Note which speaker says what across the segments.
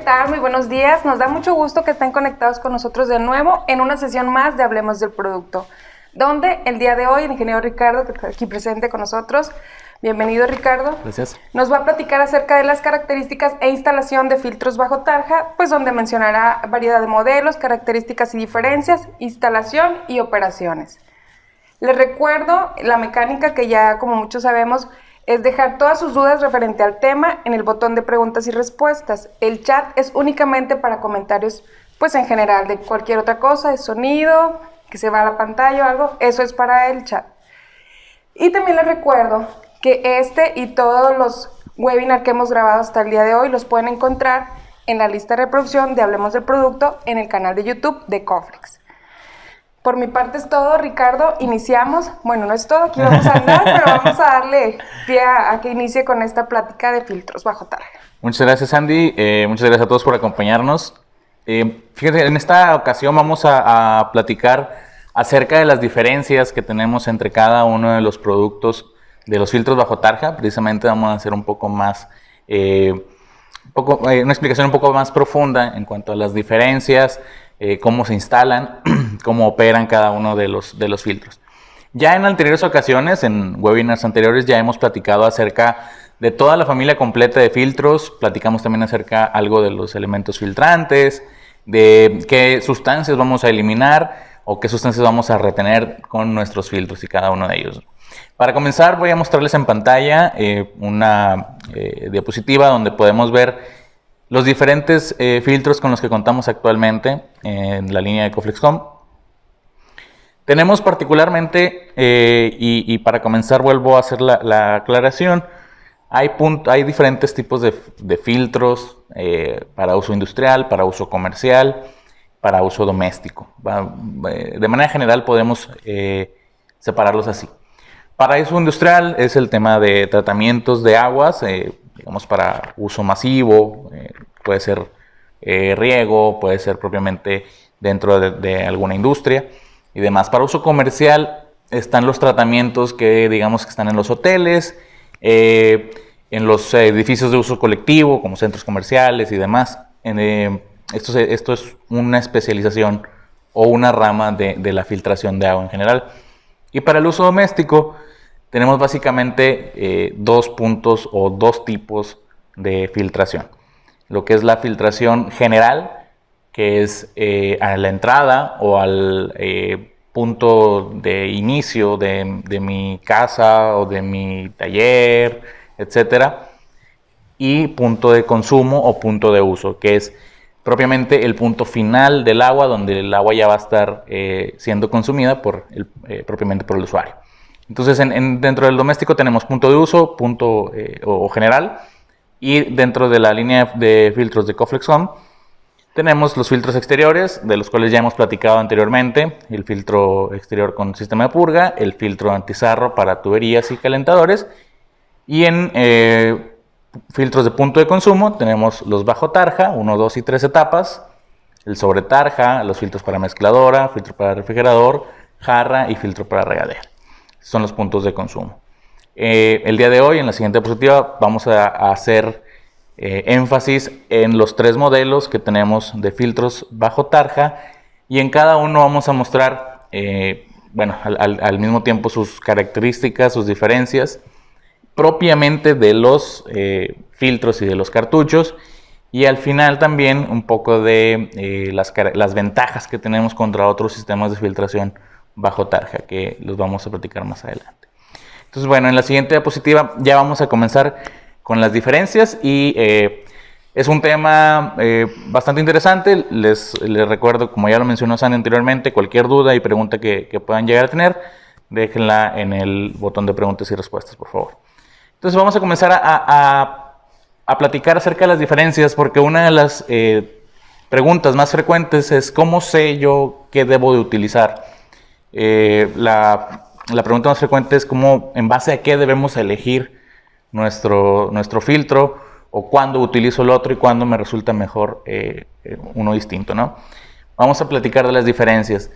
Speaker 1: tal? Muy buenos días. Nos da mucho gusto que estén conectados con nosotros de nuevo en una sesión más de Hablemos del Producto, donde el día de hoy el ingeniero Ricardo, que está aquí presente con nosotros, bienvenido Ricardo.
Speaker 2: Gracias.
Speaker 1: Nos va a platicar acerca de las características e instalación de filtros bajo tarja, pues donde mencionará variedad de modelos, características y diferencias, instalación y operaciones. Les recuerdo la mecánica que ya, como muchos sabemos, es dejar todas sus dudas referente al tema en el botón de preguntas y respuestas. El chat es únicamente para comentarios, pues en general, de cualquier otra cosa, de sonido, que se va a la pantalla o algo, eso es para el chat. Y también les recuerdo que este y todos los webinars que hemos grabado hasta el día de hoy los pueden encontrar en la lista de reproducción de Hablemos del Producto en el canal de YouTube de Coflex. Por mi parte es todo, Ricardo, iniciamos. Bueno, no es todo, aquí vamos a andar, pero vamos a darle pie a que inicie con esta plática de filtros bajo tarja.
Speaker 2: Muchas gracias, Andy. Muchas gracias a todos por acompañarnos. Fíjense, en esta ocasión vamos a platicar acerca de las diferencias que tenemos entre cada uno de los productos de los filtros bajo tarja. Precisamente vamos a hacer un poco más, una explicación un poco más profunda en cuanto a las diferencias, cómo se instalan, cómo operan cada uno de los filtros. Ya en anteriores ocasiones, en webinars anteriores, ya hemos platicado acerca de toda la familia completa de filtros. Platicamos también acerca algo de los elementos filtrantes, de qué sustancias vamos a eliminar o qué sustancias vamos a retener con nuestros filtros y cada uno de ellos. Para comenzar, voy a mostrarles en pantalla una diapositiva donde podemos ver los diferentes filtros con los que contamos actualmente en la línea de Coflex-Com. Tenemos particularmente, y para comenzar vuelvo a hacer la aclaración, hay diferentes tipos de filtros para uso industrial, para uso comercial, para uso doméstico. De manera general podemos separarlos así. Para uso industrial es el tema de tratamientos de aguas, digamos para uso masivo, puede ser riego, puede ser propiamente dentro de alguna industria y demás. Para uso comercial están los tratamientos que digamos que están en los hoteles, en los edificios de uso colectivo como centros comerciales y demás. Esto es una especialización o una rama de la filtración de agua en general. Y para el uso doméstico tenemos básicamente dos puntos o dos tipos de filtración. Lo que es la filtración general, que es a la entrada o al punto de inicio de mi casa o de mi taller, etcétera. Y punto de consumo o punto de uso, que es propiamente el punto final del agua, donde el agua ya va a estar siendo consumida propiamente por el usuario. Entonces, dentro del doméstico tenemos punto de uso, punto o general, y dentro de la línea de filtros de Coflex-Com tenemos los filtros exteriores, de los cuales ya hemos platicado anteriormente, el filtro exterior con sistema de purga, el filtro antizarro para tuberías y calentadores, y en filtros de punto de consumo tenemos los bajo tarja, 1, 2 y 3 etapas, el sobre tarja, los filtros para mezcladora, filtro para refrigerador, jarra y filtro para regadera. Son los puntos de consumo. El día de hoy, en la siguiente diapositiva, vamos a hacer énfasis en los 3 modelos que tenemos de filtros bajo tarja, y en cada uno vamos a mostrar, al mismo tiempo sus características, sus diferencias, propiamente de los filtros y de los cartuchos, y al final también un poco de las ventajas que tenemos contra otros sistemas de filtración bajo tarja, que los vamos a platicar más adelante. Entonces, bueno, en la siguiente diapositiva ya vamos a comenzar con las diferencias, y es un tema bastante interesante. Les recuerdo, como ya lo mencionó Sandy anteriormente, cualquier duda y pregunta que puedan llegar a tener, déjenla en el botón de preguntas y respuestas, por favor. Entonces vamos a comenzar a platicar acerca de las diferencias, porque una de las preguntas más frecuentes es ¿cómo sé yo qué debo de utilizar? La pregunta más frecuente es cómo, en base a qué debemos elegir nuestro filtro, o cuándo utilizo el otro y cuándo me resulta mejor uno distinto, ¿no? Vamos a platicar de las diferencias.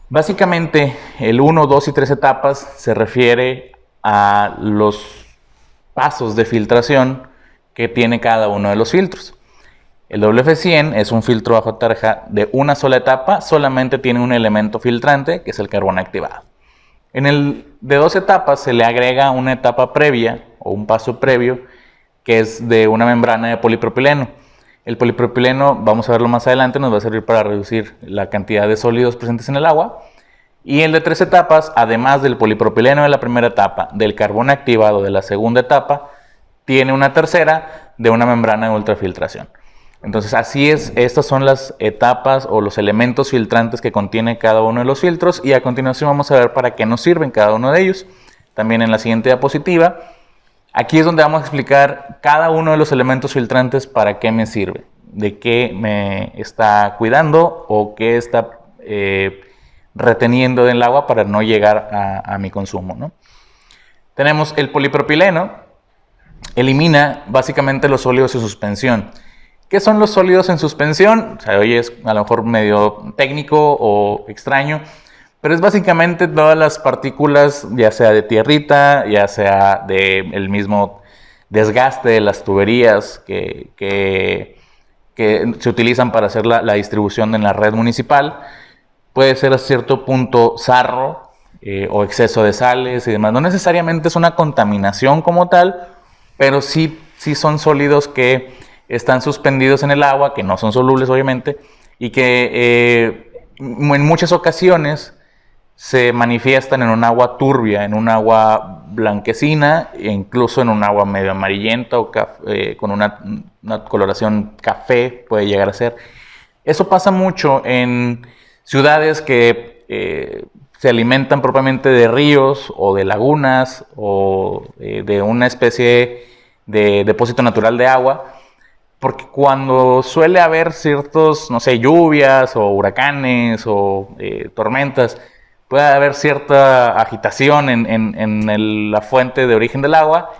Speaker 2: Básicamente el 1, 2 y 3 etapas se refiere a los pasos de filtración que tiene cada uno de los filtros. El WF100 es un filtro bajo tarja de una sola etapa, solamente tiene un elemento filtrante, que es el carbón activado. En el de 2 etapas se le agrega una etapa previa o un paso previo, que es de una membrana de polipropileno. El polipropileno, vamos a verlo más adelante, nos va a servir para reducir la cantidad de sólidos presentes en el agua. Y el de 3 etapas, además del polipropileno de la primera etapa, del carbón activado de la segunda etapa, tiene una tercera de una membrana de ultrafiltración. Entonces, así es, estas son las etapas o los elementos filtrantes que contiene cada uno de los filtros, y a continuación vamos a ver para qué nos sirven cada uno de ellos. También en la siguiente diapositiva, aquí es donde vamos a explicar cada uno de los elementos filtrantes para qué me sirve, de qué me está cuidando o qué está reteniendo del agua para no llegar a mi consumo, ¿no? Tenemos el polipropileno, elimina básicamente los sólidos en suspensión. ¿Qué son los sólidos en suspensión? O sea, hoy es a lo mejor medio técnico o extraño, pero es básicamente todas las partículas, ya sea de tierrita, ya sea del mismo desgaste de las tuberías que se utilizan para hacer la distribución en la red municipal. Puede ser a cierto punto sarro o exceso de sales y demás. No necesariamente es una contaminación como tal, pero sí son sólidos que están suspendidos en el agua, que no son solubles obviamente, y que en muchas ocasiones se manifiestan en un agua turbia, en un agua blanquecina, e incluso en un agua medio amarillenta o con una coloración café puede llegar a ser. Eso pasa mucho en ciudades que se alimentan propiamente de ríos o de lagunas o de una especie de depósito natural de agua, porque cuando suele haber ciertos, no sé, lluvias o huracanes o tormentas, puede haber cierta agitación en la fuente de origen del agua,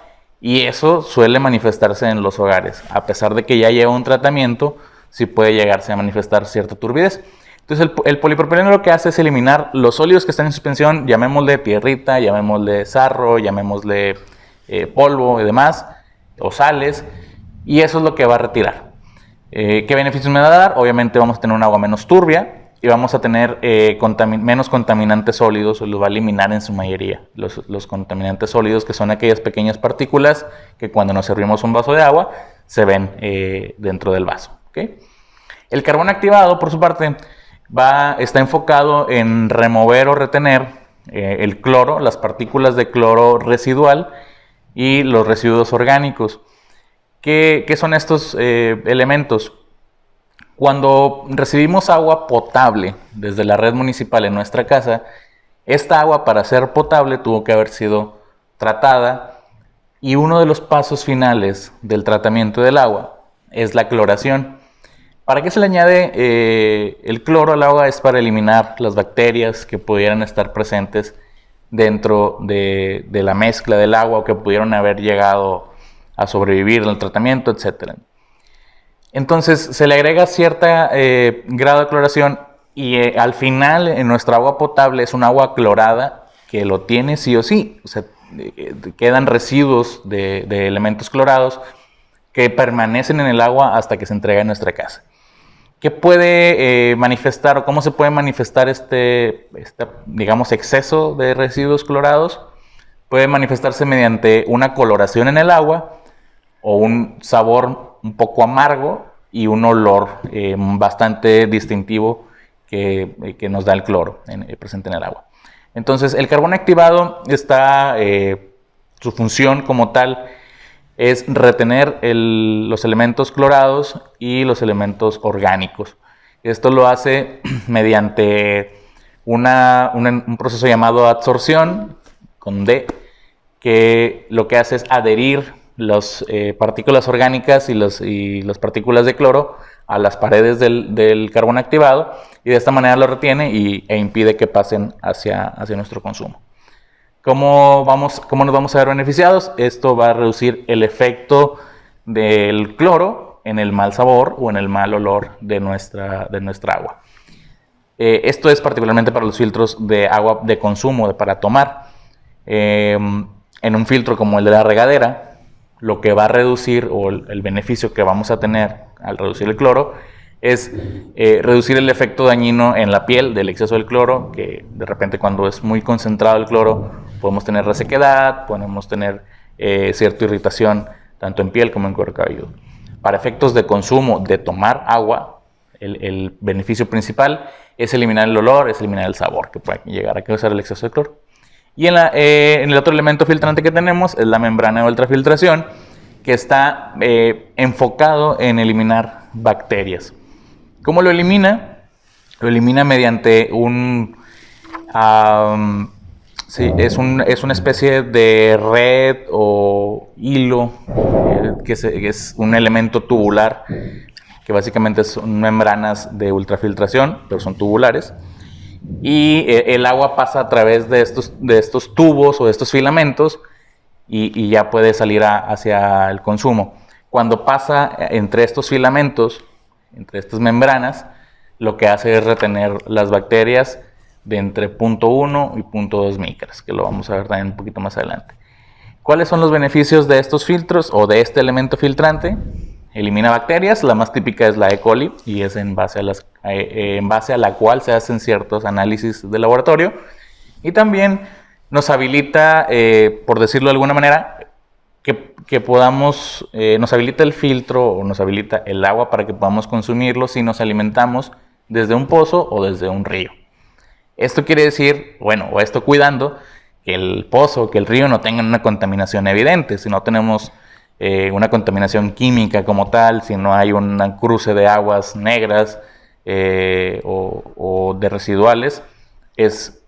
Speaker 2: y eso suele manifestarse en los hogares. A pesar de que ya lleva un tratamiento, sí puede llegarse a manifestar cierta turbidez. Entonces el polipropileno lo que hace es eliminar los sólidos que están en suspensión, llamémosle tierrita, llamémosle sarro, llamémosle polvo y demás, o sales, y eso es lo que va a retirar. ¿Qué beneficios me va a dar? Obviamente vamos a tener un agua menos turbia y vamos a tener menos contaminantes sólidos, o los va a eliminar en su mayoría. Los contaminantes sólidos, que son aquellas pequeñas partículas que cuando nos servimos un vaso de agua se ven dentro del vaso. ¿Okay? El carbón activado, por su parte, está enfocado en remover o retener el cloro, las partículas de cloro residual y los residuos orgánicos. ¿Qué son estos elementos? Cuando recibimos agua potable desde la red municipal en nuestra casa, esta agua, para ser potable, tuvo que haber sido tratada, y uno de los pasos finales del tratamiento del agua es la cloración. ¿Para qué se le añade el cloro al agua? Es para eliminar las bacterias que pudieran estar presentes dentro de la mezcla del agua o que pudieran haber llegado a sobrevivir al tratamiento, etc. Entonces se le agrega cierta grado de cloración, y al final en nuestra agua potable es un agua clorada que lo tiene sí o sí. O sea, quedan residuos de elementos clorados que permanecen en el agua hasta que se entrega en nuestra casa. ¿Qué puede manifestar o cómo se puede manifestar digamos, exceso de residuos clorados? Puede manifestarse mediante una coloración en el agua, o un sabor un poco amargo y un olor bastante distintivo que nos da el cloro presente en el agua. Entonces, el carbón activado su función como tal es retener los elementos clorados y los elementos orgánicos. Esto lo hace mediante un proceso llamado adsorción, con D, que lo que hace es adherir las partículas orgánicas y las partículas de cloro a las paredes del carbón activado, y de esta manera lo retiene e impide que pasen hacia nuestro consumo. ¿Cómo nos vamos a ver beneficiados? Esto va a reducir el efecto del cloro en el mal sabor o en el mal olor de nuestra agua. Esto es particularmente para los filtros de agua de consumo, para tomar. En un filtro como el de la regadera, lo que va a reducir, o el beneficio que vamos a tener al reducir el cloro, es reducir el efecto dañino en la piel del exceso del cloro, que de repente cuando es muy concentrado el cloro podemos tener resequedad, podemos tener cierta irritación tanto en piel como en cuero cabelludo. Para efectos de consumo, de tomar agua, el beneficio principal es eliminar el olor, es eliminar el sabor que puede llegar a causar el exceso de cloro. Y en el otro elemento filtrante que tenemos es la membrana de ultrafiltración, que está enfocado en eliminar bacterias. ¿Cómo lo elimina? Lo elimina mediante es una especie de red o hilo, que es un elemento tubular, que básicamente son membranas de ultrafiltración, pero son tubulares. Y el agua pasa a través de estos tubos o de estos filamentos y ya puede salir hacia el consumo. Cuando pasa entre estos filamentos, entre estas membranas, lo que hace es retener las bacterias de entre 0.1 y 0.2 micras, que lo vamos a ver también un poquito más adelante. ¿Cuáles son los beneficios de estos filtros o de este elemento filtrante? Elimina bacterias, la más típica es la E. coli y es en base a la cual se hacen ciertos análisis de laboratorio, y también nos habilita, por decirlo de alguna manera, que podamos, nos habilita el filtro o nos habilita el agua para que podamos consumirlo si nos alimentamos desde un pozo o desde un río. Esto quiere decir, o esto cuidando que el pozo, que el río no tengan una contaminación evidente. Si no tenemos una contaminación química como tal, si no hay un cruce de aguas negras o de residuales, es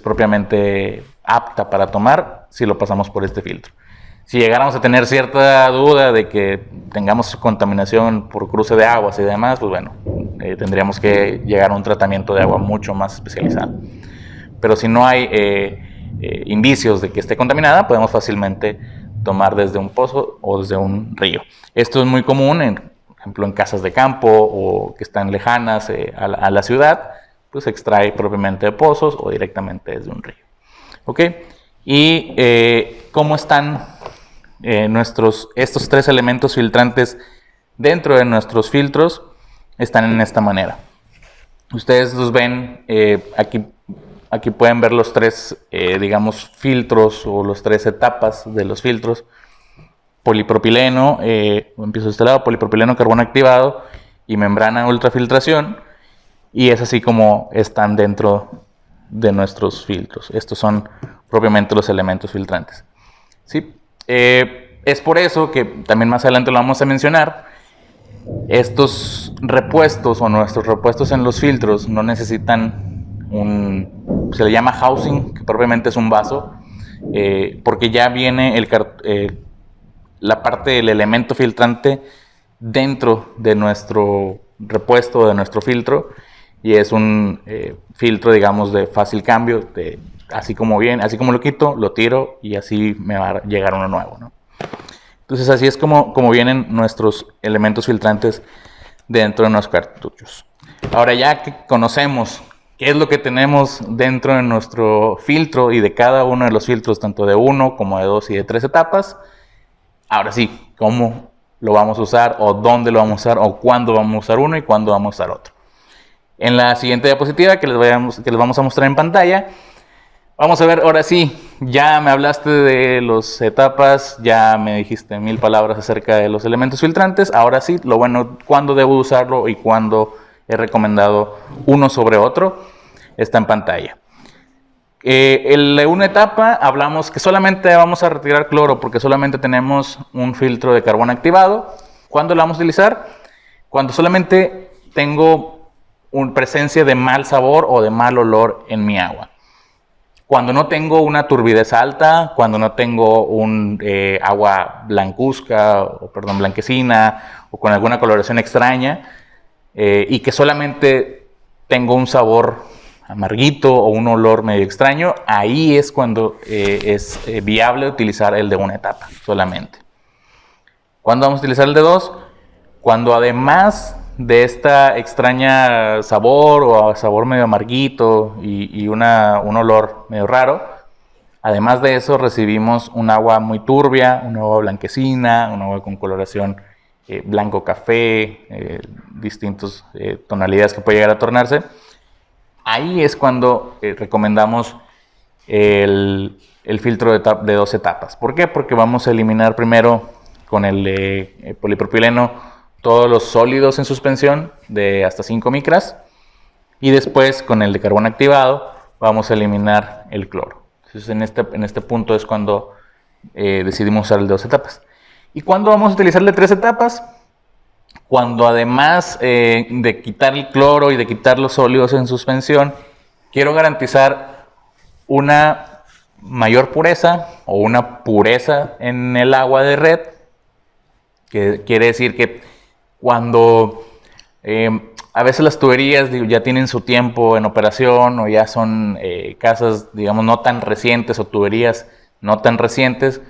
Speaker 2: propiamente apta para tomar si lo pasamos por este filtro. Si llegáramos a tener cierta duda de que tengamos contaminación por cruce de aguas y demás, pues tendríamos que llegar a un tratamiento de agua mucho más especializado. Pero si no hay indicios de que esté contaminada, podemos fácilmente tomar desde un pozo o desde un río. Esto es muy común, por ejemplo, en casas de campo o que están lejanas a la ciudad, pues se extrae propiamente de pozos o directamente desde un río. ¿Ok? Y cómo están estos tres elementos filtrantes dentro de nuestros filtros, están en esta manera. Ustedes los ven, aquí pueden ver los tres, filtros o las tres etapas de los filtros. Polipropileno, empiezo de este lado, polipropileno, carbono activado y membrana de ultrafiltración. Y es así como están dentro de nuestros filtros. Estos son propiamente los elementos filtrantes. ¿Sí? Es por eso que también más adelante lo vamos a mencionar. Estos repuestos o nuestros repuestos en los filtros no necesitan se le llama housing, que propiamente es un vaso, porque ya viene la parte del elemento filtrante dentro de nuestro repuesto, de nuestro filtro, y es un filtro, de fácil cambio, así como lo quito, lo tiro y así me va a llegar uno nuevo, ¿no? Entonces así es como vienen nuestros elementos filtrantes dentro de nuestros cartuchos. Ahora, ya que conocemos qué es lo que tenemos dentro de nuestro filtro y de cada uno de los filtros, tanto de 1 como de 2 y de 3 etapas, ahora sí, cómo lo vamos a usar, o dónde lo vamos a usar, o cuándo vamos a usar uno y cuándo vamos a usar otro. En la siguiente diapositiva que les vamos a mostrar en pantalla, vamos a ver, ahora sí, ya me hablaste de las etapas, ya me dijiste 1000 palabras acerca de los elementos filtrantes. Ahora sí, cuándo debo usarlo y cuándo es recomendado uno sobre otro, está en pantalla. En una etapa hablamos que solamente vamos a retirar cloro porque solamente tenemos un filtro de carbono activado. ¿Cuándo lo vamos a utilizar? Cuando solamente tengo presencia de mal sabor o de mal olor en mi agua. Cuando no tengo una turbidez alta, cuando no tengo un agua blanquecina o con alguna coloración extraña, y que solamente tengo un sabor amarguito o un olor medio extraño, ahí es cuando es viable utilizar el de una etapa solamente. ¿Cuándo vamos a utilizar el de 2? Cuando además de esta extraña sabor o sabor medio amarguito y un olor medio raro, Además de eso, recibimos un agua muy turbia, un agua blanquecina, un agua con coloración blanco-café, distintas tonalidades que puede llegar a tornarse. Ahí es cuando recomendamos el filtro de 2 etapas. ¿Por qué? Porque vamos a eliminar primero con el polipropileno todos los sólidos en suspensión de hasta 5 micras y después con el de carbón activado vamos a eliminar el cloro. Entonces en este punto es cuando decidimos usar el de 2 etapas. ¿Y cuándo vamos a utilizar el de 3 etapas? Cuando además de quitar el cloro y de quitar los sólidos en suspensión, quiero garantizar una mayor pureza o una pureza en el agua de red, que quiere decir que cuando a veces las tuberías ya tienen su tiempo en operación o ya son casas, digamos, no tan recientes o tuberías no tan recientes,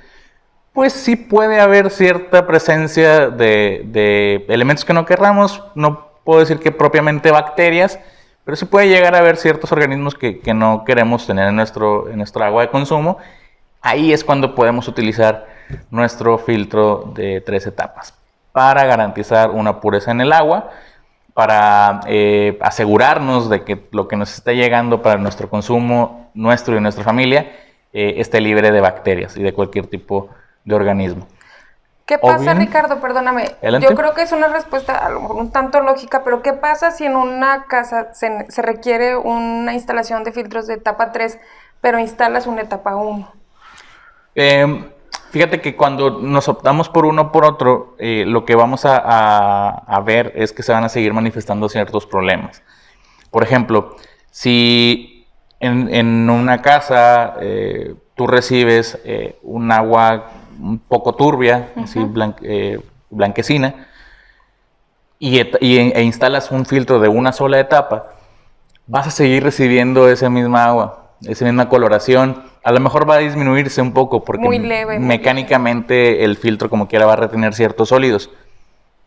Speaker 2: pues sí puede haber cierta presencia de elementos que no querramos. No puedo decir que propiamente bacterias, pero sí puede llegar a haber ciertos organismos que no queremos tener en nuestro agua de consumo. Ahí es cuando podemos utilizar nuestro filtro de 3 etapas para garantizar una pureza en el agua, para asegurarnos de que lo que nos está llegando para nuestro consumo, nuestro y nuestra familia, esté libre de bacterias y de cualquier tipo de organismo.
Speaker 1: ¿Qué pasa, Ricardo? Perdóname.
Speaker 2: Adelante.
Speaker 1: Yo creo que es una respuesta a lo mejor un tanto lógica, pero ¿qué pasa si en una casa se requiere una instalación de filtros de etapa 3, pero instalas una etapa 1?
Speaker 2: Fíjate que cuando nos optamos por uno o por otro, lo que vamos a ver es que se van a seguir manifestando ciertos problemas. Por ejemplo, si en una casa tú recibes un agua un poco turbia, así blanquecina, e instalas un filtro de una sola etapa, vas a seguir recibiendo esa misma agua, esa misma coloración. A lo mejor va a disminuirse un poco porque
Speaker 1: muy leve,
Speaker 2: mecánicamente el filtro como quiera va a retener ciertos sólidos,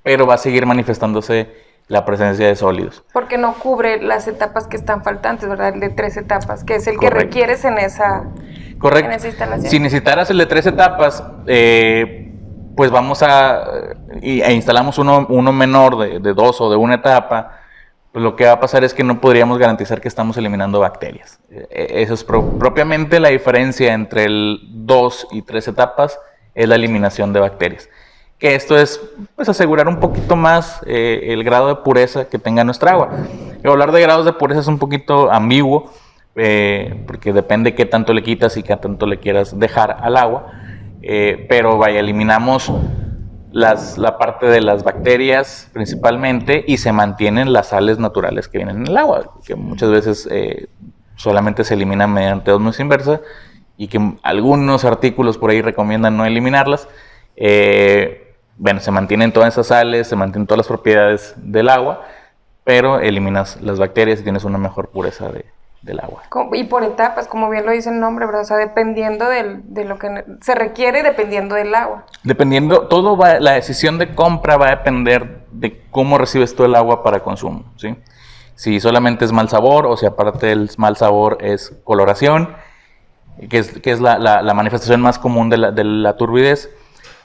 Speaker 2: pero va a seguir manifestándose la presencia de sólidos.
Speaker 1: Porque no cubre las etapas que están faltantes, ¿verdad? El de 3 etapas, que es el
Speaker 2: Correcto.
Speaker 1: que requieres en esa...
Speaker 2: Correcto.
Speaker 1: En esa instalación.
Speaker 2: Si necesitaras el de 3 etapas, pues vamos e instalamos uno menor de 2 o de 1 etapa, pues lo que va a pasar es que no podríamos garantizar que estamos eliminando bacterias. Eso es propiamente la diferencia entre el 2 y 3 etapas, es la eliminación de bacterias. Que esto es pues asegurar un poquito más el grado de pureza que tenga nuestra agua. Y hablar de grados de pureza es un poquito ambiguo, porque depende qué tanto le quitas y qué tanto le quieras dejar al agua, pero vaya, eliminamos la parte de las bacterias principalmente y se mantienen las sales naturales que vienen en el agua, que muchas veces solamente se eliminan mediante osmosis inversa y que algunos artículos por ahí recomiendan no eliminarlas. Bueno, se mantienen todas esas sales, se mantienen todas las propiedades del agua, pero eliminas las bacterias y tienes una mejor pureza del agua.
Speaker 1: Y por etapas, como bien lo dice el nombre, ¿verdad? O sea, dependiendo de lo que se requiere, dependiendo del agua.
Speaker 2: Dependiendo, la decisión de compra va a depender de cómo recibes tú el agua para consumo, ¿sí? Si solamente es mal sabor o si aparte del mal sabor es coloración, que es la manifestación más común de la turbidez,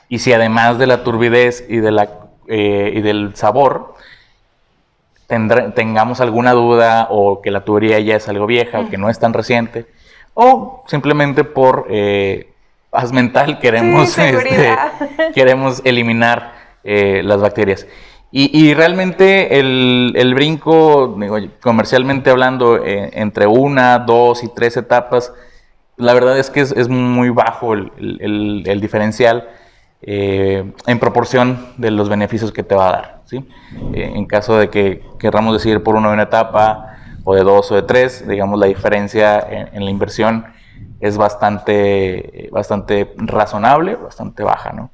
Speaker 2: y si además de la turbidez y del sabor tengamos alguna duda o que la tubería ya es algo vieja o que no es tan reciente, o simplemente por paz mental queremos eliminar las bacterias. Y realmente el brinco, digo, comercialmente hablando, entre 1, 2 y 3 etapas, la verdad es que es muy bajo el diferencial en proporción de los beneficios que te va a dar, ¿sí? En caso de que querramos decidir por una etapa, o de 2 o de 3, digamos, la diferencia en la inversión es bastante razonable, bastante baja, ¿no?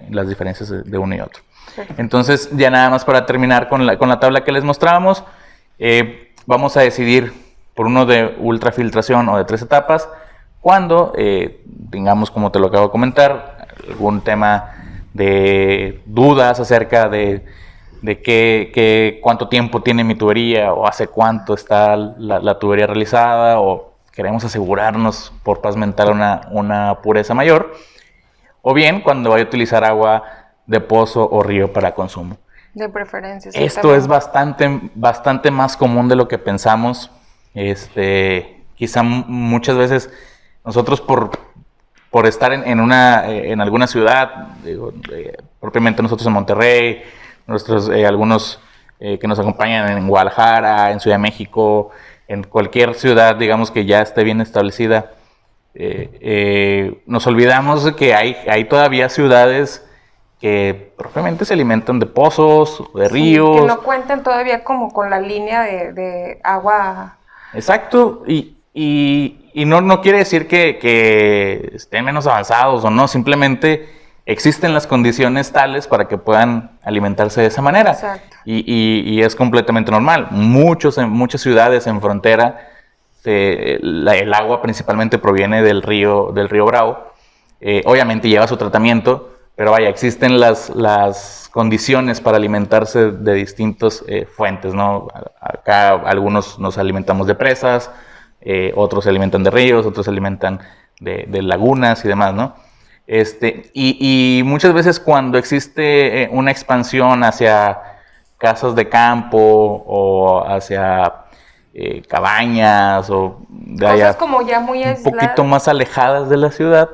Speaker 2: Las diferencias de uno y otro. Entonces, ya nada más para terminar con la tabla que les mostrábamos, vamos a decidir por uno de ultrafiltración o de 3 etapas, cuando tengamos, como te lo acabo de comentar, algún tema de dudas acerca de cuánto tiempo tiene mi tubería o hace cuánto está la tubería realizada o queremos asegurarnos por paz mental una pureza mayor, o bien cuando vaya a utilizar agua de pozo o río para consumo.
Speaker 1: De preferencia.
Speaker 2: Esto es bastante más común de lo que pensamos. Quizá muchas veces nosotros por estar en alguna ciudad, propiamente nosotros en Monterrey, algunos que nos acompañan en Guadalajara, en Ciudad de México, en cualquier ciudad, digamos, que ya esté bien establecida, nos olvidamos de que hay todavía ciudades que propiamente se alimentan de pozos, de ríos.
Speaker 1: Que no cuenten todavía como con la línea de agua.
Speaker 2: Exacto, y no quiere decir que estén menos avanzados o no, simplemente existen las condiciones tales para que puedan alimentarse de esa manera.
Speaker 1: Exacto.
Speaker 2: Y es completamente normal. Muchas ciudades en frontera, el agua principalmente proviene del río Bravo. Obviamente lleva su tratamiento, pero vaya, existen las condiciones para alimentarse de distintas fuentes, ¿no? Acá algunos nos alimentamos de presas, otros se alimentan de ríos, otros se alimentan de lagunas y demás, ¿no? Y muchas veces cuando existe una expansión hacia casas de campo o hacia cabañas o
Speaker 1: cosas como ya muy aisladas,
Speaker 2: un poquito más alejadas de la ciudad,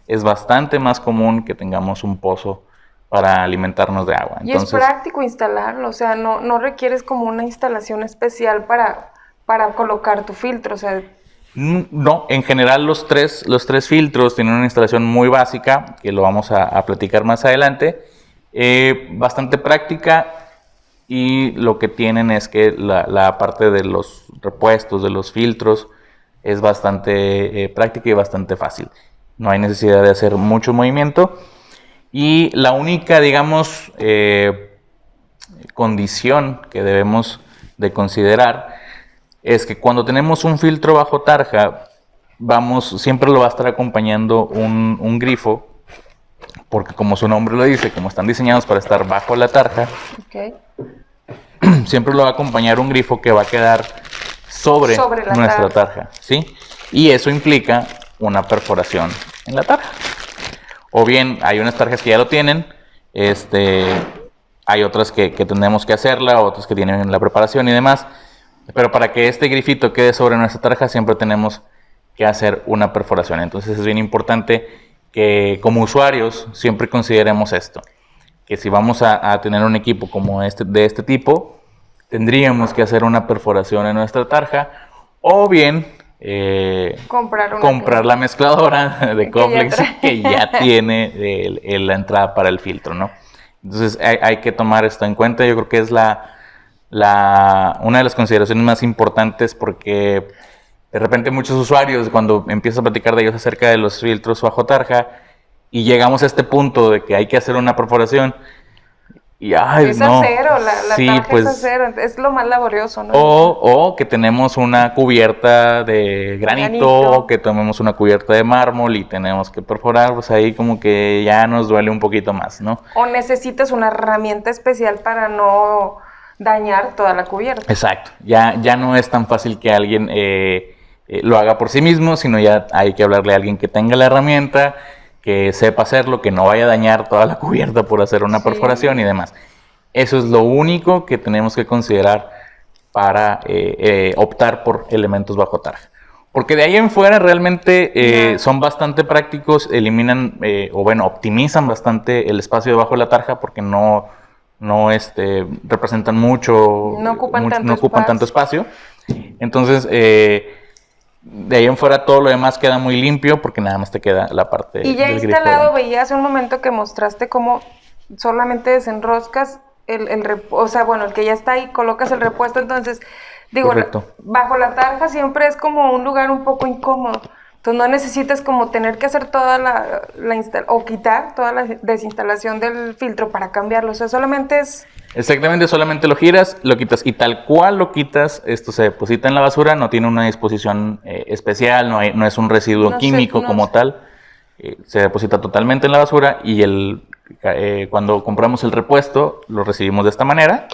Speaker 2: es bastante más común que tengamos un pozo para alimentarnos de agua.
Speaker 1: Entonces, y es práctico instalarlo, o sea, no requieres como una instalación especial para colocar tu filtro, o sea.
Speaker 2: No, en general los tres filtros tienen una instalación muy básica, que lo vamos a platicar más adelante, bastante práctica, y lo que tienen es que la parte de los repuestos, de los filtros, es bastante práctica y bastante fácil. No hay necesidad de hacer mucho movimiento. Y la única, digamos, condición que debemos de considerar es que cuando tenemos un filtro bajo tarja, siempre lo va a estar acompañando un grifo, porque como su nombre lo dice, como están diseñados para estar bajo la tarja,
Speaker 1: okay,
Speaker 2: siempre lo va a acompañar un grifo que va a quedar sobre nuestra tarja, ¿sí? Y eso implica una perforación en la tarja. O bien hay unas tarjas que ya lo tienen, hay otras que tenemos que hacerla, otras que tienen la preparación y demás, pero para que este grifito quede sobre nuestra tarja siempre tenemos que hacer una perforación. Entonces es bien importante que como usuarios siempre consideremos esto, que si vamos a tener un equipo como de este tipo, tendríamos que hacer una perforación en nuestra tarja, o bien comprar la mezcladora de Coflex que ya tiene la entrada para el filtro, ¿no? Entonces hay que tomar esto en cuenta. Yo creo que es una de las consideraciones más importantes, porque de repente muchos usuarios, cuando empiezas a platicar de ellos acerca de los filtros bajo tarja y llegamos a este punto de que hay que hacer una perforación, y
Speaker 1: es acero, la sí, tarja pues, es acero, es lo más laborioso, ¿no?
Speaker 2: O que tenemos una cubierta de granito, o que tomemos una cubierta de mármol y tenemos que perforar, pues ahí como que ya nos duele un poquito más, ¿no?
Speaker 1: O necesitas una herramienta especial para no dañar toda la cubierta.
Speaker 2: Exacto, ya no es tan fácil que alguien lo haga por sí mismo, sino ya hay que hablarle a alguien que tenga la herramienta, que sepa hacerlo, que no vaya a dañar toda la cubierta por hacer una perforación y demás. Eso es lo único que tenemos que considerar para optar por elementos bajo tarja. Porque de ahí en fuera realmente son bastante prácticos, eliminan optimizan bastante el espacio debajo de la tarja, porque no representan mucho, no ocupan tanto espacio. Entonces, de ahí en fuera todo lo demás queda muy limpio, porque nada más te queda la parte
Speaker 1: y ya del instalado grifo. Veía hace un momento que mostraste cómo solamente desenroscas el que ya está ahí, colocas el repuesto. Entonces, digo, bajo la tarja siempre es como un lugar un poco incómodo. Entonces no necesitas como tener que hacer toda o quitar toda la desinstalación del filtro para cambiarlo. O sea, solamente es...
Speaker 2: Exactamente, solamente lo giras, lo quitas, y tal cual lo quitas, esto se deposita en la basura, no tiene una disposición especial, no es un residuo químico como tal, se deposita totalmente en la basura, y cuando compramos el repuesto lo recibimos de esta manera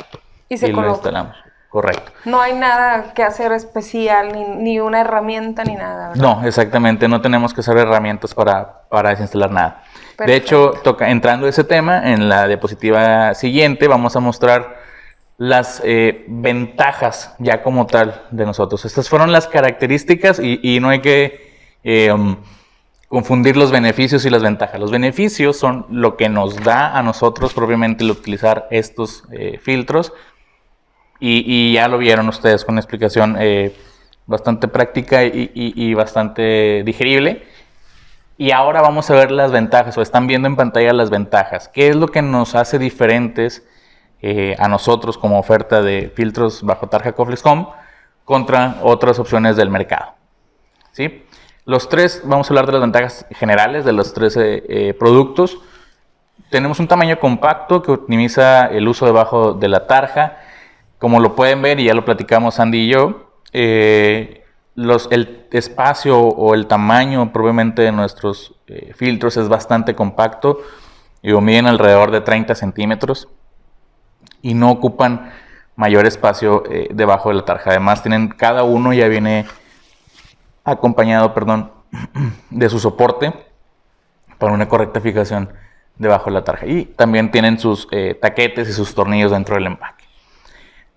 Speaker 1: y lo
Speaker 2: instalamos. Correcto.
Speaker 1: No hay nada que hacer especial, ni una herramienta, ni nada, ¿verdad?
Speaker 2: No, exactamente, no tenemos que usar herramientas para desinstalar nada.
Speaker 1: Perfecto.
Speaker 2: De hecho, entrando a ese tema, en la diapositiva siguiente vamos a mostrar las ventajas ya como tal de nosotros. Estas fueron las características y no hay que confundir los beneficios y las ventajas. Los beneficios son lo que nos da a nosotros propiamente el utilizar estos filtros y ya lo vieron ustedes con una explicación bastante práctica y bastante digerible. Y ahora vamos a ver las ventajas, o están viendo en pantalla las ventajas. ¿Qué es lo que nos hace diferentes a nosotros como oferta de filtros bajo tarja Coflex Home contra otras opciones del mercado? ¿Sí? Vamos a hablar de las ventajas generales de los tres productos. Tenemos un tamaño compacto que optimiza el uso debajo de la tarja. Como lo pueden ver, y ya lo platicamos Andy y yo, el espacio o el tamaño propiamente de nuestros filtros es bastante compacto. Miden alrededor de 30 centímetros y no ocupan mayor espacio debajo de la tarja. Además, cada uno ya viene acompañado, de su soporte para una correcta fijación debajo de la tarja. Y también tienen sus taquetes y sus tornillos dentro del empaque.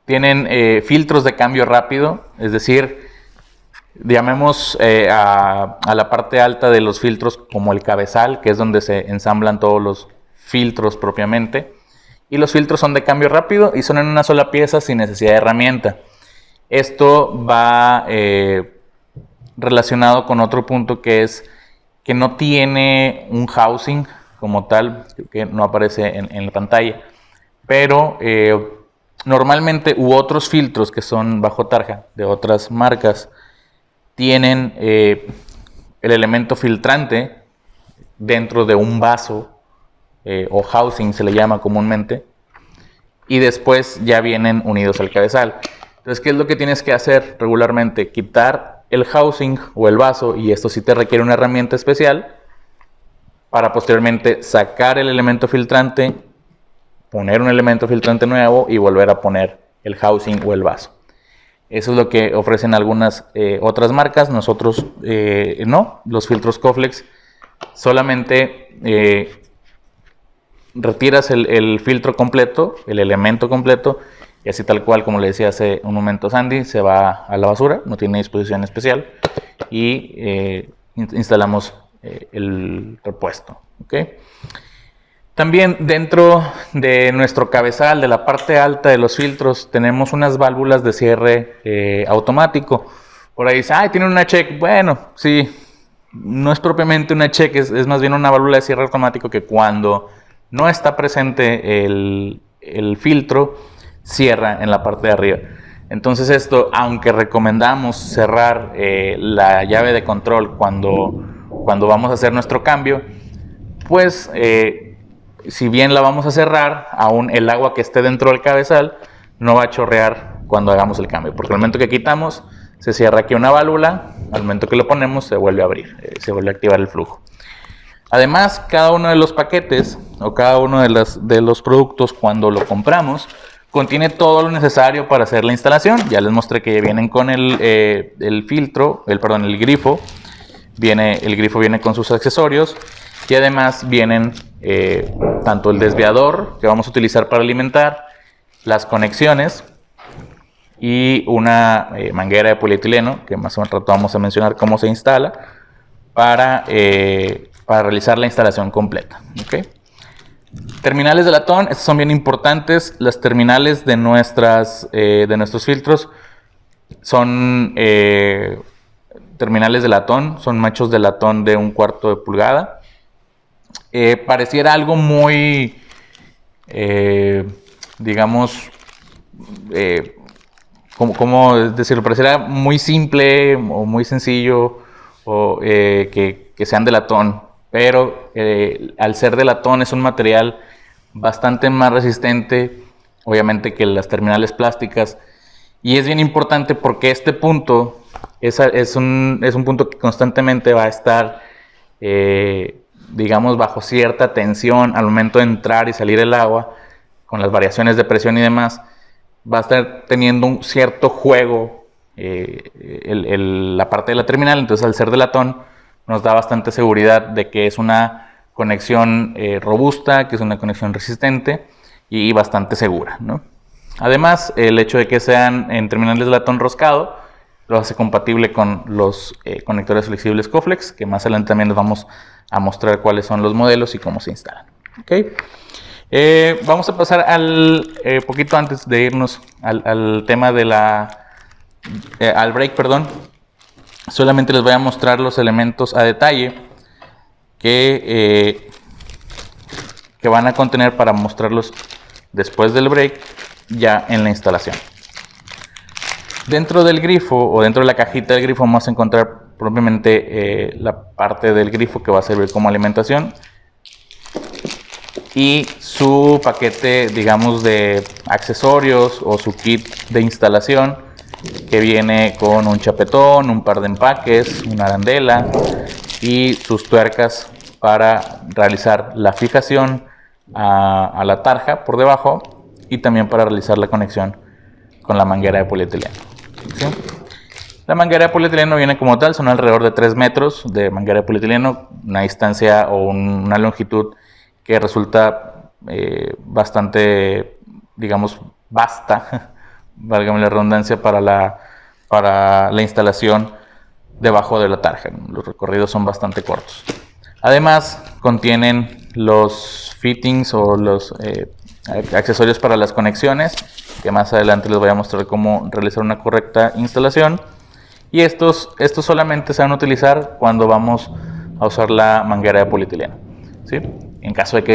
Speaker 2: Tienen filtros de cambio rápido, es decir, llamemos a la parte alta de los filtros como el cabezal, que es donde se ensamblan todos los filtros propiamente. Y los filtros son de cambio rápido y son en una sola pieza sin necesidad de herramienta. Esto va relacionado con otro punto, que es que no tiene un housing como tal, que no aparece en la pantalla. Pero normalmente otros filtros que son bajo tarja de otras marcas tienen el elemento filtrante dentro de un vaso o housing se le llama comúnmente, y después ya vienen unidos al cabezal. Entonces, ¿qué es lo que tienes que hacer regularmente? Quitar el housing o el vaso, y esto sí te requiere una herramienta especial para posteriormente sacar el elemento filtrante, poner un elemento filtrante nuevo y volver a poner el housing o el vaso. Eso es lo que ofrecen algunas otras marcas. Nosotros no. Los filtros Coflex solamente retiras el filtro completo, el elemento completo, y así tal cual, como le decía hace un momento Sandy, se va a la basura, no tiene disposición especial, y instalamos el repuesto. ¿Okay? También dentro de nuestro cabezal, de la parte alta de los filtros, tenemos unas válvulas de cierre automático. Por ahí dice, tiene una check. Bueno, sí, no es propiamente una check, es más bien una válvula de cierre automático que cuando no está presente el filtro, cierra en la parte de arriba. Entonces esto, aunque recomendamos cerrar la llave de control cuando vamos a hacer nuestro cambio, pues si bien la vamos a cerrar, aún el agua que esté dentro del cabezal no va a chorrear cuando hagamos el cambio, porque al momento que quitamos, se cierra aquí una válvula, al momento que lo ponemos se vuelve a abrir, se vuelve a activar el flujo. Además, cada uno de los paquetes o cada uno de los productos, cuando lo compramos, contiene todo lo necesario para hacer la instalación. Ya les mostré que vienen con el grifo. El grifo viene con sus accesorios, y además vienen tanto el desviador que vamos a utilizar para alimentar, las conexiones y una manguera de polietileno, que más o menos vamos a mencionar cómo se instala para realizar la instalación completa. ¿Okay? Terminales de latón, estas son bien importantes. Las terminales de nuestros filtros son terminales de latón, son machos de latón de 1/4 de pulgada. Pareciera algo muy, digamos, ¿cómo decirlo? Pareciera muy simple o muy sencillo, o que sean de latón, pero al ser de latón es un material bastante más resistente, obviamente, que las terminales plásticas, y es bien importante porque este punto es un punto que constantemente va a estar, digamos, bajo cierta tensión al momento de entrar y salir el agua, con las variaciones de presión y demás. va a estar teniendo un cierto juego la parte de la terminal. Entonces, al ser de latón, nos da bastante seguridad de que es una conexión robusta, que es una conexión resistente y bastante segura, ¿no? Además, el hecho de que sean en terminales de latón roscado lo hace compatible con los conectores flexibles Coflex, que más adelante también les vamos a mostrar cuáles son los modelos y cómo se instalan. ¿Okay? Vamos a pasar poquito antes de irnos al tema de al break, perdón. Solamente les voy a mostrar los elementos a detalle que van a contener para mostrarlos después del break, ya en la instalación. Dentro del grifo o dentro de la cajita del grifo vamos a encontrar propiamente la parte del grifo que va a servir como alimentación y su paquete, digamos, de accesorios o su kit de instalación, que viene con un chapetón, un par de empaques, una arandela y sus tuercas para realizar la fijación a la tarja por debajo y también para realizar la conexión con la manguera de polietileno. ¿Sí? La manguera de polietileno viene como tal, son alrededor de 3 metros de manguera de polietileno, una distancia o una longitud que resulta bastante, digamos, vasta, válgame la redundancia, para la instalación debajo de la tarja. Los recorridos son bastante cortos. Además, contienen los fittings o los accesorios para las conexiones, que más adelante les voy a mostrar cómo realizar una correcta instalación. Y estos solamente se van a utilizar cuando vamos a usar la manguera de polietileno, ¿sí? En caso de que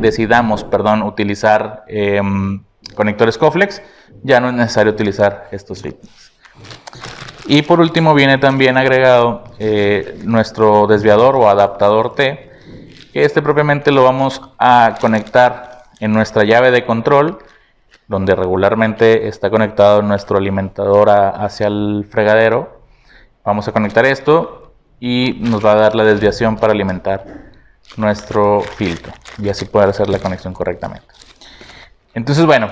Speaker 2: decidamos utilizar conectores Coflex, ya no es necesario utilizar estos fittings. Y por último viene también agregado nuestro desviador o adaptador T, que propiamente lo vamos a conectar en nuestra llave de control, donde regularmente está conectado nuestro alimentador hacia el fregadero. Vamos a conectar esto y nos va a dar la desviación para alimentar nuestro filtro y así poder hacer la conexión correctamente. Entonces, bueno,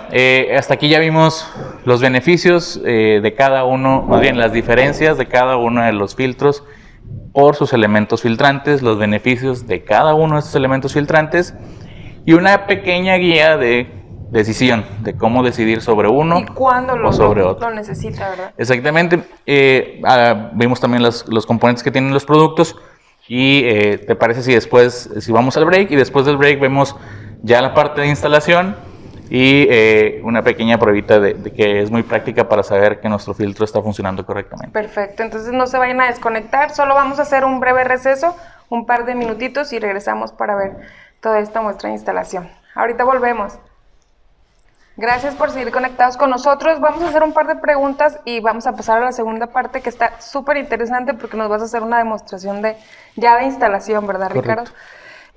Speaker 2: hasta aquí ya vimos los beneficios de cada uno, más bien las diferencias de cada uno de los filtros por sus elementos filtrantes, los beneficios de cada uno de estos elementos filtrantes y una pequeña guía de decisión de cómo decidir sobre uno
Speaker 1: y cuándo
Speaker 2: o sobre otro.
Speaker 1: Lo necesita, ¿verdad?
Speaker 2: Exactamente. Vimos también los componentes que tienen los productos y ¿te parece si vamos al break y después del break vemos ya la parte de instalación y una pequeña pruebita de que es muy práctica para saber que nuestro filtro está funcionando correctamente?
Speaker 1: Perfecto, entonces no se vayan a desconectar, solo vamos a hacer un breve receso, un par de minutitos y regresamos para ver toda esta muestra de instalación. Ahorita volvemos. Gracias por seguir conectados con nosotros. Vamos a hacer un par de preguntas y vamos a pasar a la segunda parte, que está súper interesante porque nos vas a hacer una demostración de instalación, ¿verdad,
Speaker 2: Correcto.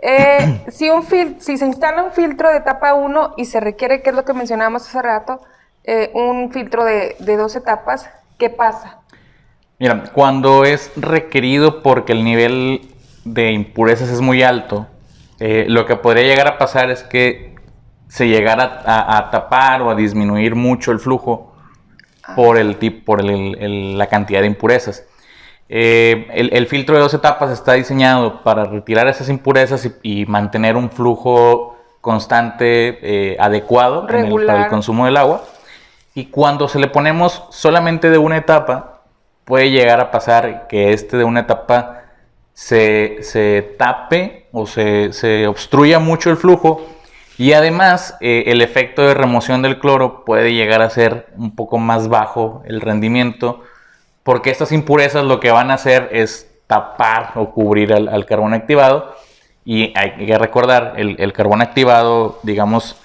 Speaker 1: Ricardo? Si se instala un filtro de etapa 1 y se requiere, que es lo que mencionábamos hace rato, un filtro de 2 etapas, ¿qué pasa?
Speaker 2: Mira, cuando es requerido porque el nivel de impurezas es muy alto, lo que podría llegar a pasar es que se llegara a tapar o a disminuir mucho el flujo por la cantidad de impurezas. El filtro de 2 etapas está diseñado para retirar esas impurezas y mantener un flujo constante, adecuado para el consumo del agua. Y cuando se le ponemos solamente de una etapa, puede llegar a pasar que de una etapa se tape o se obstruya mucho el flujo. Y además, el efecto de remoción del cloro puede llegar a ser un poco más bajo el rendimiento, porque estas impurezas lo que van a hacer es tapar o cubrir al carbón activado. Y hay que recordar, el carbón activado, digamos,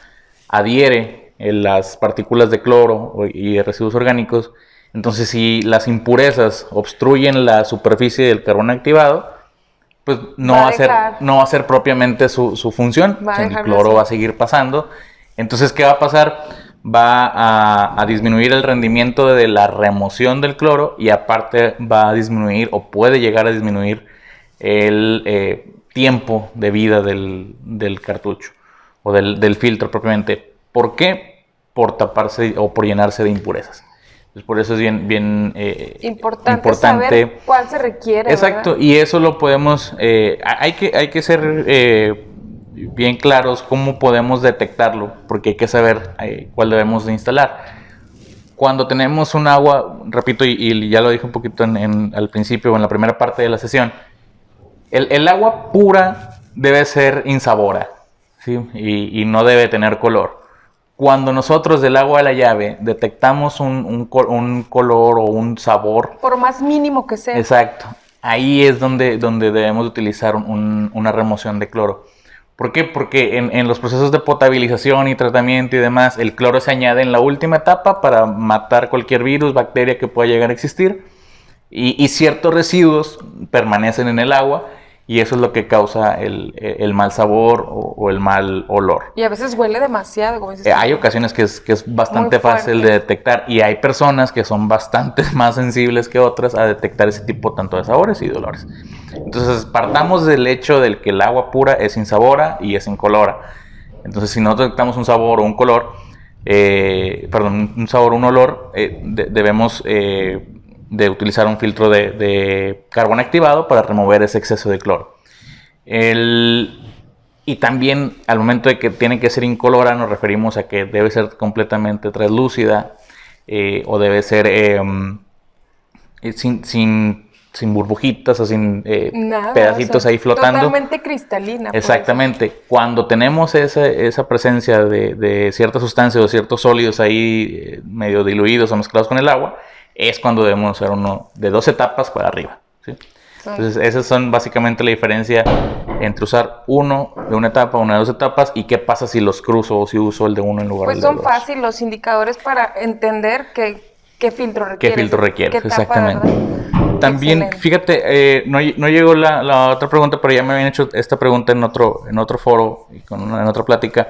Speaker 2: adhiere en las partículas de cloro y de residuos orgánicos. Entonces, si las impurezas obstruyen la superficie del carbón activado, pues no va a ser propiamente su función. El cloro va a seguir pasando. Entonces, ¿qué va a pasar? Va a disminuir el rendimiento de la remoción del cloro y aparte va a disminuir o puede llegar a disminuir el tiempo de vida del cartucho o del filtro propiamente. ¿Por qué? por taparse o por llenarse de impurezas. Entonces, por eso es bien
Speaker 1: importante saber cuál se requiere.
Speaker 2: Exacto, ¿verdad? Y eso lo podemos, hay que ser bien claros cómo podemos detectarlo, porque hay que saber cuál debemos de instalar. Cuando tenemos un agua, repito, y ya lo dije un poquito al principio o en la primera parte de la sesión, el agua pura debe ser insabora, ¿sí? Y no debe tener color. Cuando nosotros del agua de la llave detectamos un color o un sabor,
Speaker 1: por más mínimo que sea.
Speaker 2: Exacto. Ahí es donde debemos utilizar una remoción de cloro. ¿Por qué? Porque en los procesos de potabilización y tratamiento y demás, el cloro se añade en la última etapa para matar cualquier virus, bacteria que pueda llegar a existir. Y ciertos residuos permanecen en el agua. Y eso es lo que causa el mal sabor o el mal olor.
Speaker 1: Y a veces huele demasiado, como dices.
Speaker 2: Hay ocasiones que es bastante fácil de detectar. Y hay personas que son bastante más sensibles que otras a detectar ese tipo tanto de sabores y de olores. Entonces, partamos del hecho del que el agua pura es insabora y es incolora. Entonces, si no detectamos un sabor o un color, un sabor o un olor, debemos de utilizar un filtro de carbón activado para remover ese exceso de cloro. Y también al momento de que tiene que ser incolora, nos referimos a que debe ser completamente translúcida o debe ser sin burbujitas o sin
Speaker 1: nada,
Speaker 2: pedacitos ahí flotando.
Speaker 1: Totalmente cristalina.
Speaker 2: Exactamente. Cuando tenemos esa presencia de ciertas sustancias o ciertos sólidos ahí medio diluidos o mezclados con el agua, es cuando debemos usar uno de 2 etapas para arriba, ¿sí? Entonces, esas son básicamente la diferencia entre usar uno de una etapa, una de 2 etapas, y qué pasa si los cruzo o si uso el de uno en lugar del de 2.
Speaker 1: Pues son fáciles los indicadores para entender qué filtro requiere.
Speaker 2: ¿Qué filtro requiere? Exactamente.
Speaker 1: ¿Verdad?
Speaker 2: También,
Speaker 1: excelente.
Speaker 2: Fíjate, no llegó la otra pregunta, pero ya me habían hecho esta pregunta en otro foro y en otra plática.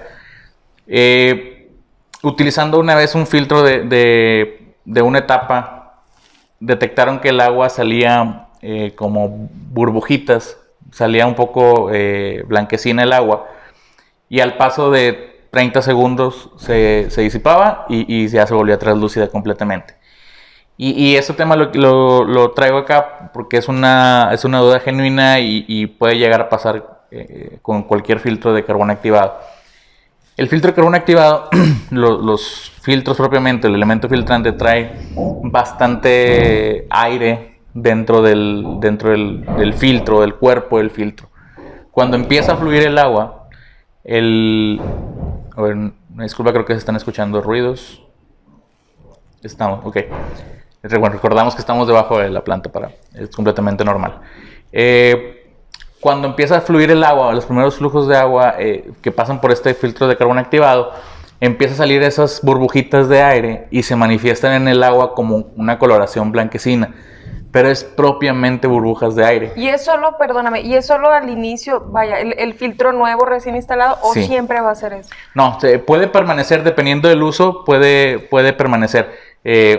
Speaker 2: Utilizando una vez un filtro de una etapa, detectaron que el agua salía como burbujitas, salía un poco blanquecina el agua, y al paso de 30 segundos se disipaba y ya se volvía translúcida completamente. Y ese tema lo traigo acá porque es una duda genuina y puede llegar a pasar con cualquier filtro de carbón activado. El filtro de carbón activado, los filtros propiamente, el elemento filtrante trae bastante aire dentro del filtro, del cuerpo del filtro. Cuando empieza a fluir el agua, a ver, disculpa, creo que se están escuchando ruidos. Estamos, ok. Bueno, recordamos que estamos debajo de la planta, es completamente normal. Cuando empieza a fluir el agua, los primeros flujos de agua que pasan por este filtro de carbón activado, empieza a salir esas burbujitas de aire y se manifiestan en el agua como una coloración blanquecina, pero es propiamente burbujas de aire.
Speaker 1: Y es solo, perdóname, y es solo al inicio, vaya, el filtro nuevo recién instalado, o
Speaker 2: Sí.
Speaker 1: siempre va a ser eso.
Speaker 2: No, puede permanecer, dependiendo del uso, puede permanecer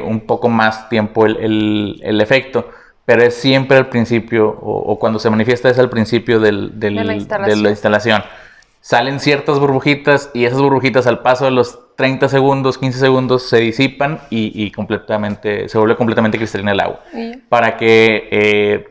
Speaker 2: un poco más tiempo el efecto. Pero es siempre al principio, o cuando se manifiesta es al principio de la instalación. Salen ciertas burbujitas y esas burbujitas al paso de los 30 segundos, 15 segundos se disipan y se vuelve completamente cristalina el agua.
Speaker 1: ¿Sí?
Speaker 2: Para que,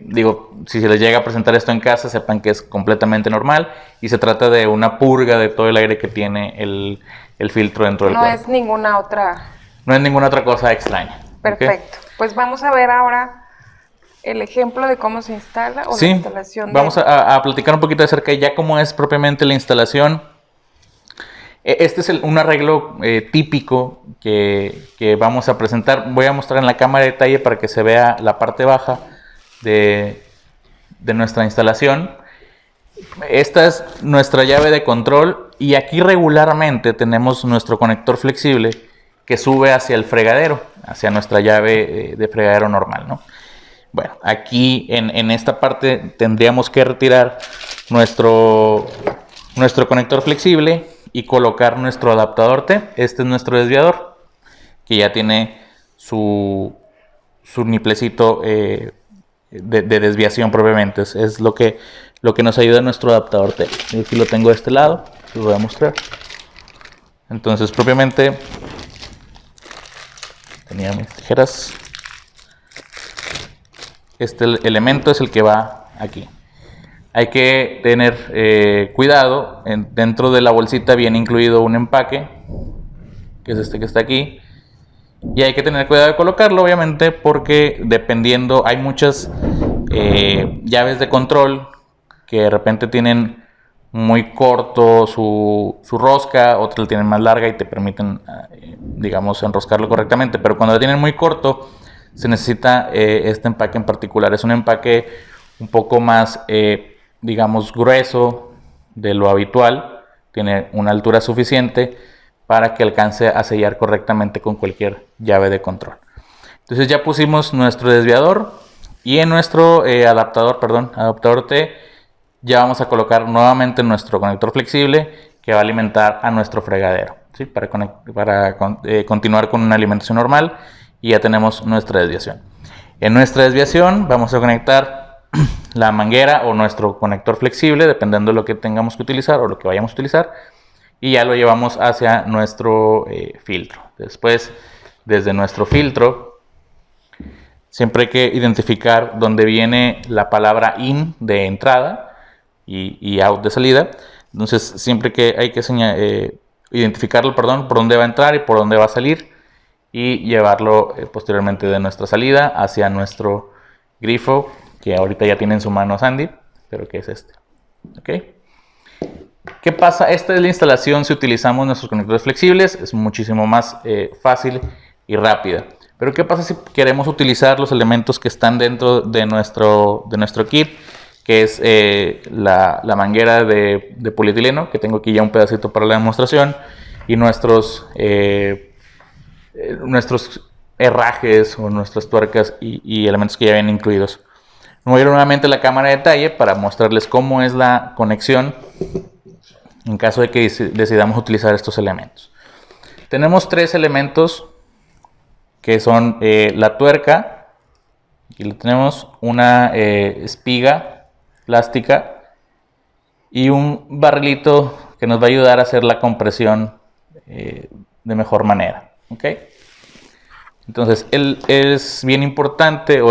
Speaker 2: si se les llega a presentar esto en casa, sepan que es completamente normal y se trata de una purga de todo el aire que tiene el filtro dentro del cuerpo.
Speaker 1: No es ninguna otra.
Speaker 2: No es ninguna otra cosa extraña.
Speaker 1: Perfecto. ¿Okay? Pues vamos a ver ahora el ejemplo de cómo se instala o
Speaker 2: sí,
Speaker 1: la instalación.
Speaker 2: Vamos a platicar un poquito acerca de ya cómo es propiamente la instalación. Este es un arreglo típico que vamos a presentar. Voy a mostrar en la cámara de detalle para que se vea la parte baja de nuestra instalación. Esta es nuestra llave de control y aquí regularmente tenemos nuestro conector flexible que sube hacia el fregadero, hacia nuestra llave de fregadero normal, ¿no? Bueno, aquí en esta parte tendríamos que retirar nuestro conector flexible y colocar nuestro adaptador T. Este es nuestro desviador, que ya tiene su niplecito de desviación propiamente. Es lo que nos ayuda nuestro adaptador T. Aquí lo tengo de este lado, lo voy a mostrar. Entonces, propiamente, tenía mis tijeras. Este elemento es el que va aquí. Hay que tener cuidado. Dentro de la bolsita viene incluido un empaque, que es este que está aquí. Y hay que tener cuidado de colocarlo, obviamente, porque dependiendo, hay muchas llaves de control que de repente tienen muy corto su rosca, otras la tienen más larga y te permiten, digamos, enroscarlo correctamente. Pero cuando la tienen muy corto, se necesita este empaque en particular. Es un empaque un poco más, digamos, grueso de lo habitual. Tiene una altura suficiente para que alcance a sellar correctamente con cualquier llave de control. Entonces ya pusimos nuestro desviador y en nuestro adaptador T ya vamos a colocar nuevamente nuestro conector flexible que va a alimentar a nuestro fregadero, ¿sí? Para continuar con una alimentación normal, y ya tenemos nuestra desviación. En nuestra desviación vamos a conectar la manguera o nuestro conector flexible, dependiendo de lo que tengamos que utilizar o lo que vayamos a utilizar, y ya lo llevamos hacia nuestro filtro. Después, desde nuestro filtro, siempre hay que identificar dónde viene la palabra in de entrada y out de salida. Entonces siempre que hay que identificarlo, por dónde va a entrar y por dónde va a salir, y llevarlo posteriormente de nuestra salida hacia nuestro grifo, que ahorita ya tiene en su mano Sandy, pero que es este. ¿Ok? ¿Qué pasa? Esta es la instalación si utilizamos nuestros conectores flexibles. Es muchísimo más fácil y rápida. Pero ¿qué pasa si queremos utilizar los elementos que están dentro de nuestro kit? Que es la manguera de polietileno, que tengo aquí ya un pedacito para la demostración, y nuestros herrajes o nuestras tuercas y elementos que ya vienen incluidos. Me voy a ir nuevamente a la cámara de detalle para mostrarles cómo es la conexión en caso de que decidamos utilizar estos elementos. Tenemos tres elementos que son la tuerca, aquí lo tenemos, una espiga plástica y un barrilito que nos va a ayudar a hacer la compresión de mejor manera. ¿Okay? Entonces es importante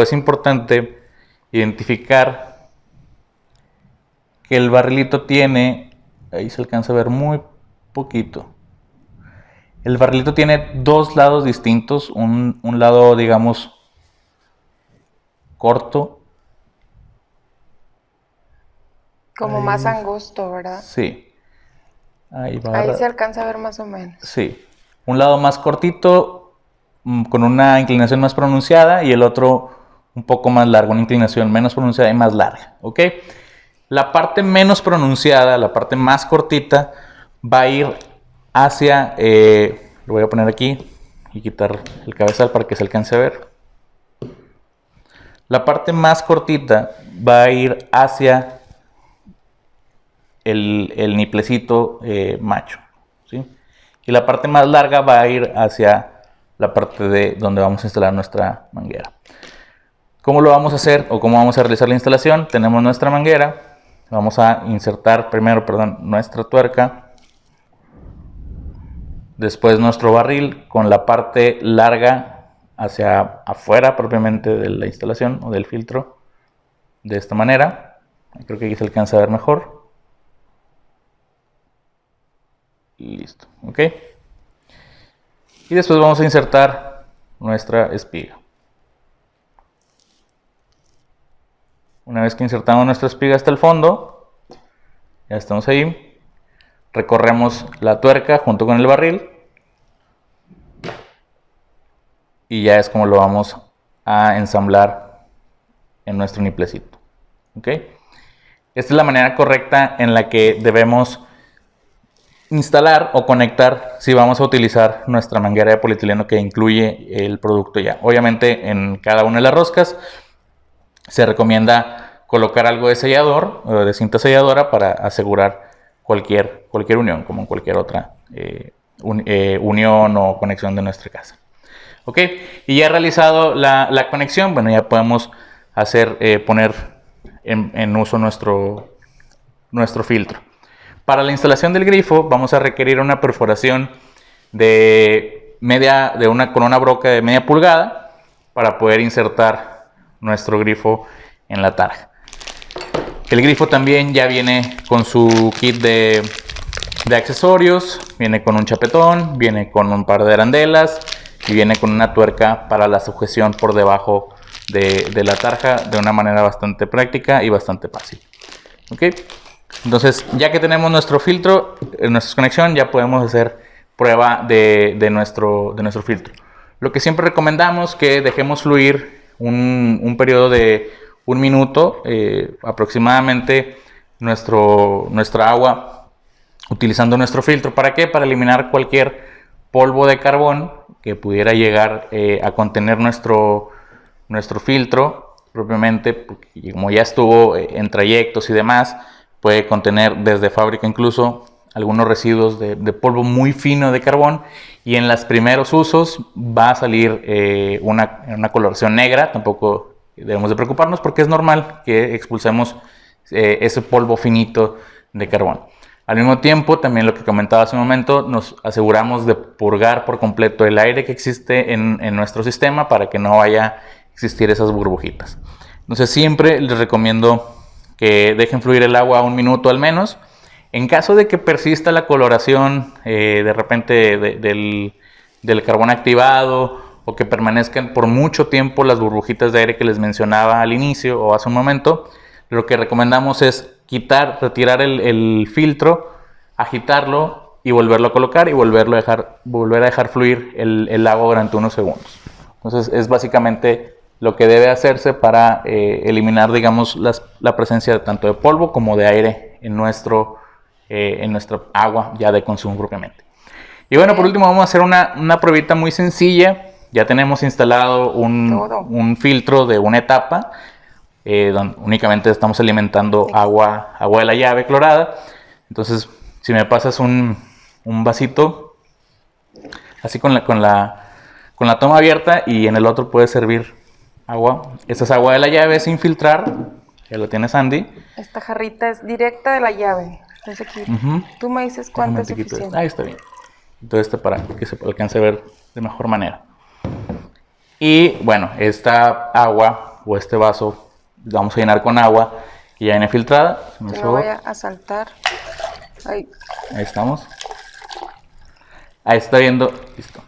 Speaker 2: identificar que el barrilito tiene, ahí se alcanza a ver muy poquito, el barrilito tiene dos lados distintos, un lado, digamos, corto,
Speaker 1: como
Speaker 2: ahí,
Speaker 1: más angosto, ¿verdad?
Speaker 2: Sí. Ahí
Speaker 1: se alcanza a ver más o menos.
Speaker 2: Sí. Un lado más cortito, con una inclinación más pronunciada, y el otro un poco más largo, una inclinación menos pronunciada y más larga. ¿Ok? La parte menos pronunciada, la parte más cortita, va a ir hacia, lo voy a poner aquí y quitar el cabezal para que se alcance a ver. La parte más cortita va a ir hacia el niplecito macho, ¿sí? Y la parte más larga va a ir hacia la parte de donde vamos a instalar nuestra manguera. ¿Cómo lo vamos a hacer o cómo vamos a realizar la instalación? Tenemos nuestra manguera. Vamos a insertar primero, nuestra tuerca, después nuestro barril con la parte larga hacia afuera propiamente de la instalación o del filtro, de esta manera. Creo que aquí se alcanza a ver mejor. Listo, ¿ok? Y después vamos a insertar nuestra espiga. Una vez que insertamos nuestra espiga hasta el fondo, ya estamos ahí, recorremos la tuerca junto con el barril y ya es como lo vamos a ensamblar en nuestro niplecito. ¿Ok? Esta es la manera correcta en la que debemos instalar o conectar si vamos a utilizar nuestra manguera de polietileno que incluye el producto ya. Obviamente en cada una de las roscas se recomienda colocar algo de sellador o de cinta selladora para asegurar cualquier unión, como en cualquier otra unión o conexión de nuestra casa. Ok, y ya realizado la conexión, bueno, ya podemos poner en uso nuestro filtro. Para la instalación del grifo vamos a requerir una perforación de con una broca de media pulgada para poder insertar nuestro grifo en la tarja. El grifo también ya viene con su kit de accesorios, viene con un chapetón, viene con un par de arandelas y viene con una tuerca para la sujeción por debajo de la tarja de una manera bastante práctica y bastante fácil. ¿Okay? Entonces, ya que tenemos nuestro filtro, nuestra conexión, ya podemos hacer prueba de nuestro filtro. Lo que siempre recomendamos que dejemos fluir un periodo de 1 minuto aproximadamente nuestra agua utilizando nuestro filtro. ¿Para qué? Para eliminar cualquier polvo de carbón que pudiera llegar a contener nuestro filtro propiamente, porque como ya estuvo en trayectos y demás, puede contener desde fábrica incluso algunos residuos de polvo muy fino de carbón, y en los primeros usos va a salir una coloración negra. Tampoco debemos de preocuparnos porque es normal que expulsemos ese polvo finito de carbón. Al mismo tiempo, también lo que comentaba hace un momento, nos aseguramos de purgar por completo el aire que existe en nuestro sistema para que no vaya a existir esas burbujitas. Entonces siempre les recomiendo que dejen fluir el agua 1 minuto al menos. En caso de que persista la coloración de repente del carbón activado, o que permanezcan por mucho tiempo las burbujitas de aire que les mencionaba al inicio o hace un momento, lo que recomendamos es retirar el filtro, agitarlo y volverlo a colocar y volver a dejar fluir el agua durante unos segundos. Entonces es básicamente lo que debe hacerse para eliminar, digamos, la presencia tanto de polvo como de aire en nuestra agua ya de consumo propiamente. Y bueno, por último vamos a hacer una pruebita muy sencilla. Ya tenemos instalado un filtro de una etapa, donde únicamente estamos alimentando agua de la llave clorada. Entonces, si me pasas un vasito, así con la toma abierta, y en el otro puedes servir agua. Esta es agua de la llave sin filtrar, ya lo tienes, Andy.
Speaker 1: Esta jarrita es directa de la llave. Entonces aquí, tú me dices cuánto es suficiente.
Speaker 2: Ahí está bien. Entonces para que se alcance a ver de mejor manera. Y bueno, esta agua o este vaso vamos a llenar con agua que ya viene filtrada.
Speaker 1: Que no vaya a saltar. Ahí
Speaker 2: estamos. Ahí está viendo. Listo.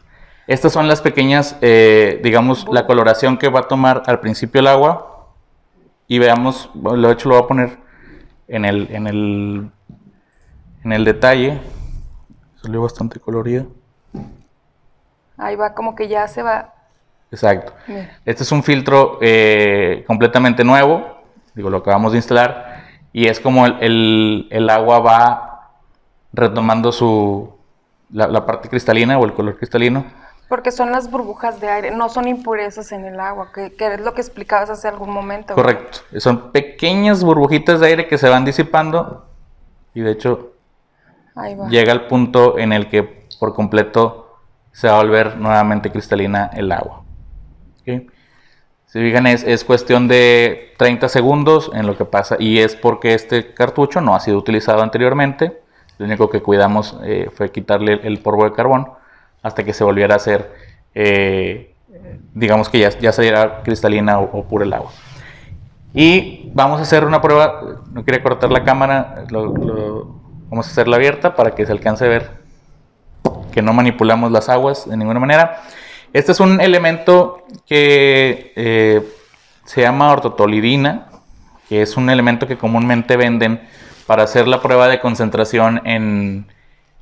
Speaker 2: Estas son las pequeñas, digamos, la coloración que va a tomar al principio el agua. Y veamos, de hecho lo voy a poner en el detalle. Salió bastante colorido.
Speaker 1: Ahí va, como que ya se va.
Speaker 2: Exacto. Mira. Este es un filtro completamente nuevo. Digo, lo acabamos de instalar. Y es como el agua va retomando la parte cristalina o el color cristalino.
Speaker 1: Porque son las burbujas de aire, no son impurezas en el agua, que es lo que explicabas hace algún momento.
Speaker 2: Correcto. ¿Verdad? Son pequeñas burbujitas de aire que se van disipando. Y de hecho, ahí va. Llega al punto en el que por completo se va a volver nuevamente cristalina el agua. ¿Okay? Si fijan, es cuestión de 30 segundos en lo que pasa, y es porque este cartucho no ha sido utilizado anteriormente. Lo único que cuidamos fue quitarle el polvo de carbón hasta que se volviera a hacer, digamos que ya saliera cristalina o pura el agua. Y vamos a hacer una prueba. No quería cortar la cámara, vamos a hacerla abierta para que se alcance a ver que no manipulamos las aguas de ninguna manera. Este es un elemento que se llama ortotolidina, que es un elemento que comúnmente venden para hacer la prueba de concentración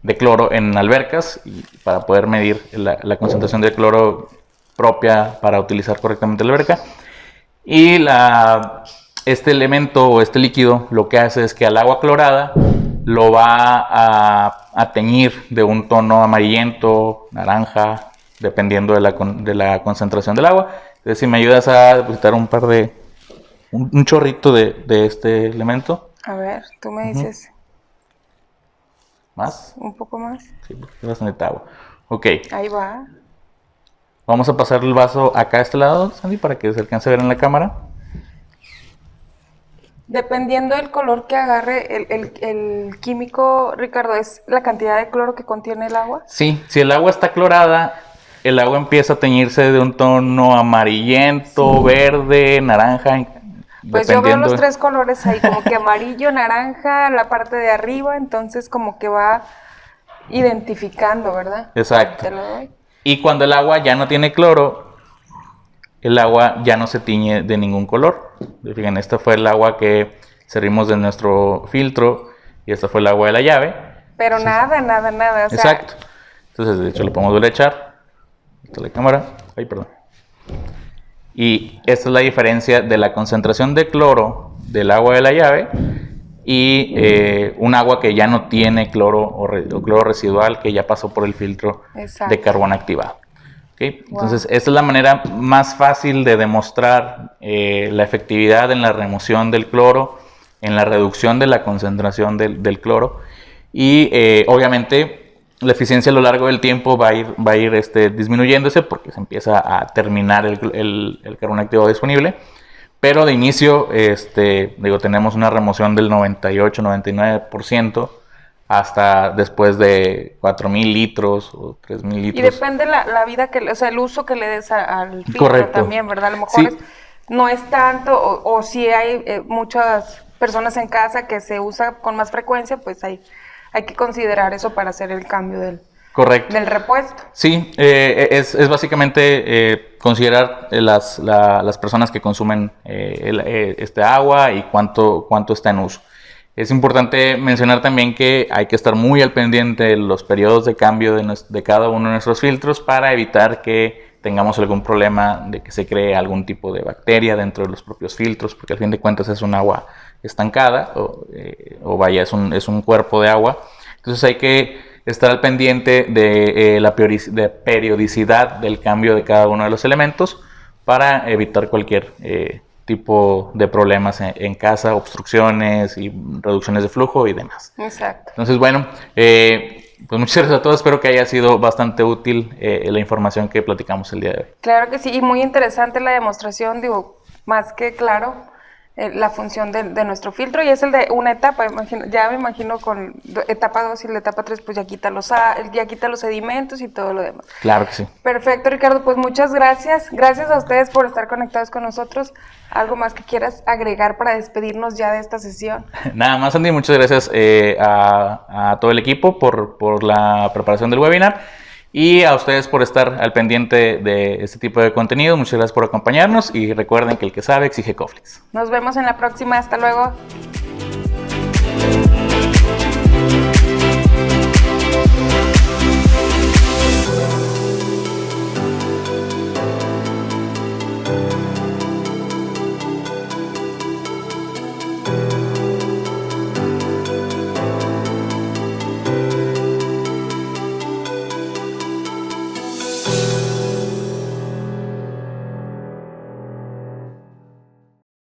Speaker 2: de cloro en albercas, y para poder medir la concentración de cloro propia para utilizar correctamente la alberca. Y este elemento o este líquido lo que hace es que al agua clorada lo va a teñir de un tono amarillento, naranja, dependiendo de la concentración del agua. Entonces, si me ayudas a depositar un chorrito de este elemento.
Speaker 1: A ver, tú me dices.
Speaker 2: ¿Más?
Speaker 1: Un poco más.
Speaker 2: Sí, porque es bastante agua. Ok.
Speaker 1: Ahí va.
Speaker 2: Vamos a pasar el vaso acá a este lado, Sandy, para que se alcance a ver en la cámara.
Speaker 1: Dependiendo del color que agarre el químico, Ricardo, ¿es la cantidad de cloro que contiene el agua?
Speaker 2: Sí, si el agua está clorada, el agua empieza a teñirse de un tono amarillento, verde, naranja.
Speaker 1: Pues yo veo los tres colores ahí, como que amarillo, naranja, la parte de arriba, entonces como que va identificando, ¿verdad?
Speaker 2: Exacto.
Speaker 1: Te lo doy.
Speaker 2: Y cuando el agua ya no tiene cloro, el agua ya no se tiñe de ningún color. Fíjense, esta fue el agua que servimos de nuestro filtro y esta fue el agua de la llave.
Speaker 1: Pero sí. nada. O sea...
Speaker 2: Exacto. Entonces, de hecho, le podemos volver a echar. Esta es la cámara. Ay, perdón. Y esta es la diferencia de la concentración de cloro del agua de la llave y un agua que ya no tiene cloro o cloro residual, que ya pasó por el filtro de carbón activado. ¿Okay? Wow. Entonces, esta es la manera más fácil de demostrar la efectividad en la remoción del cloro, en la reducción de la concentración del cloro y obviamente la eficiencia a lo largo del tiempo va a ir disminuyéndose porque se empieza a terminar el carbón activado disponible. Pero de inicio, tenemos una remoción del 98-99% hasta después de 4,000 litros o 3,000 litros.
Speaker 1: Y depende la vida, o sea, el uso que le des al filtro. Correcto. También, ¿verdad? A lo mejor
Speaker 2: sí.
Speaker 1: No es tanto, o si hay muchas personas en casa que se usa con más frecuencia, pues hay que considerar eso para hacer el cambio del repuesto.
Speaker 2: Sí, es básicamente considerar las personas que consumen este agua y cuánto está en uso. Es importante mencionar también que hay que estar muy al pendiente de los periodos de cambio de cada uno de nuestros filtros para evitar que tengamos algún problema de que se cree algún tipo de bacteria dentro de los propios filtros, porque al fin de cuentas es un agua estancada o vaya, es un cuerpo de agua. Entonces hay que estar al pendiente de la periodicidad del cambio de cada uno de los elementos para evitar cualquier tipo de problemas en casa, obstrucciones y reducciones de flujo y demás.
Speaker 1: Exacto.
Speaker 2: Entonces, bueno, pues muchas gracias a todos. Espero que haya sido bastante útil la información que platicamos el día de hoy.
Speaker 1: Claro que sí, y muy interesante la demostración, más que claro, la función de nuestro filtro, y es el de una etapa, ya me imagino con etapa 2 y la etapa 3, pues ya quita los sedimentos y todo lo demás.
Speaker 2: Claro que sí.
Speaker 1: Perfecto, Ricardo, pues muchas gracias. Gracias a ustedes por estar conectados con nosotros. ¿Algo más que quieras agregar para despedirnos ya de esta sesión?
Speaker 2: Nada más, Andy, muchas gracias a todo el equipo por la preparación del webinar. Y a ustedes por estar al pendiente de este tipo de contenido. Muchas gracias por acompañarnos y recuerden que el que sabe exige Coflix.
Speaker 1: Nos vemos en la próxima. Hasta luego.